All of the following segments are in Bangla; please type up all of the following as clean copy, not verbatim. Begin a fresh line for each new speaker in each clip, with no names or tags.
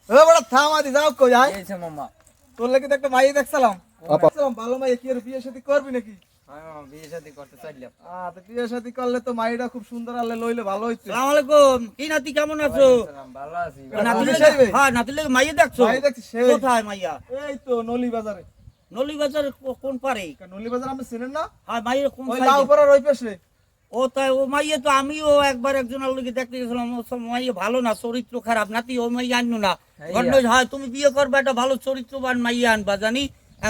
ও বড় থামাদি যাও কই আয়
এইছে মামা।
তোর লাগি তো একটা মাই দেখছিলাম দেখছিলাম ভালো মাই কি আর বিয়ে শাদী করবি নাকি
হ্যাঁ মামা, বিয়ে শাদী করতে চাইলাম।
তো বিয়ে শাদী করলে তো মাইটা খুব সুন্দর আলে লইলে ভালো হইতো
আসসালামু আলাইকুম। কি নাতি কেমন আছো?
সালাম, ভালো আছি।
নাতি
ভালো আছি।
হ্যাঁ নাতি লাগে মাইয়া দেখছো?
মাই দেখছি সেই
কোথায় মাইয়া?
এই তো নলি বাজারে
নলি বাজার কোন পারে?
নলি বাজার আপনি চিনেন না
হ্যাঁ মাইয়া কোন
ওই
সাইডে?
লাউপাড়ার ওই পাশে
ও তাই ও মাইয়া তো আমিও একবার একজনের লগে দেখতে গেছিলাম। ও সব মাইয়া ভালো না, চরিত্র খারাপ। নাতি ও মাইয়া আনলো না। গণ্য হয় তুমি বিয়ে করবে একটা ভালো চরিত্রবান মাইয়া আনবা জানি,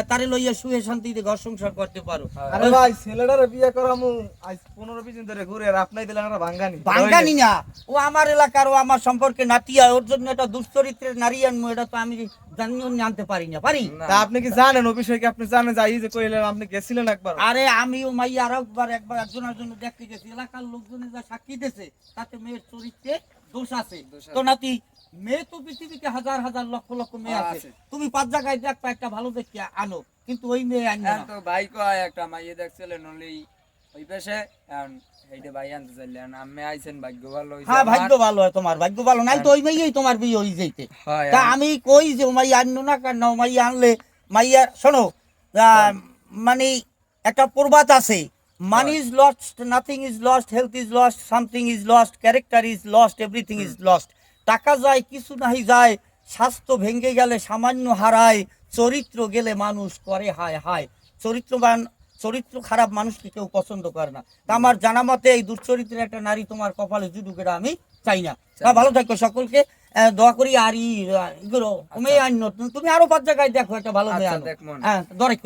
তারে লইয়া শুয়ে শান্তিতে ঘর সংসার করতে পারো।
আরে ভাই ছেলেটারে বিয়ে করামু আজ 15-20 দিন ধরে ঘুরে আর আপনি দিলেন একটা ভাঙ্গানি
ভাঙ্গানি না, ও আমার এলাকার, ও আমার সম্পর্কে নাতিয়া, ওর জন্য একটা দুশ্চরিত্রের নারী আনবো, এটা তো আমি জানিও আনতে পারি না পারি।
তা আপনি কি জানেন ও বিষয়ে কি আপনি জানেন যাই যে কইলেন আপনি গেছিলেন একবার
আরে আমি ও মাইয়া আর একবার একজনের জন্য দেখতে গেছি, এলাকার লোকজনের যা সাক্ষী দিয়েছে তাতে মেয়ের চরিত্রে দোষ আছে। তো নাতি মেয়ে তো পৃথিবীতে হাজার হাজার লক্ষ লক্ষ মেয়ে আছে, তুমি 5 জায়গায় দেখবা একটা ভালো দেখে আনো, কিন্তু ওই মেয়ে আনবে
এখন
না।
তো ভাই কয় একটা মাইয়ে দেখছিলেন নলি ওই পাশে, এখন এইটা ভাই আনতে চাইলেন। আমি আইছেন, ভাগ্য ভালো হইছে
হ্যাঁ
আমার।
ভাগ্য ভালো হয় তোমার, ভাগ্য ভালো নাই তো ওই মেয়েই তোমার বিয়ে হয়ে যাইতে।
হয়,
তা আমি কই যে ও মাইয়া আনলো না কেন? ও মাইয়া আনলে মাইয়া শোনো, মানে একটা প্রবাদ আছে, money is lost, nothing is lost, health is lost, something is lost, character is lost, everything is lost. টাকা যায় কিছু নাহি যায়, স্বাস্থ্য ভেঙে গেলে সামান্য হারায়, চরিত্র গেলে মানুষ করে হায় হায়। চরিত্র খারাপ মানুষকে কেউ পছন্দ করে না। তা আমার জানা মতে এই দুশ্চরিত্রের একটা নারী তোমার কপালে জুটুক, এটা আমি চাই না। তা ভালো থাকো, সকলকে দোয়া করি। আর এগুলো মেয়ে আনো, তুমি আরো 5 জায়গায় দেখো একটা ভালো মেয়ে
আচ্ছা,
আনো।
দেখমু।
হ্যাঁ দরেক।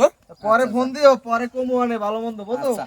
পরে ফোন দিও, পরে কমু আনে ভালো মন্দ বুঝো।
আচ্ছা।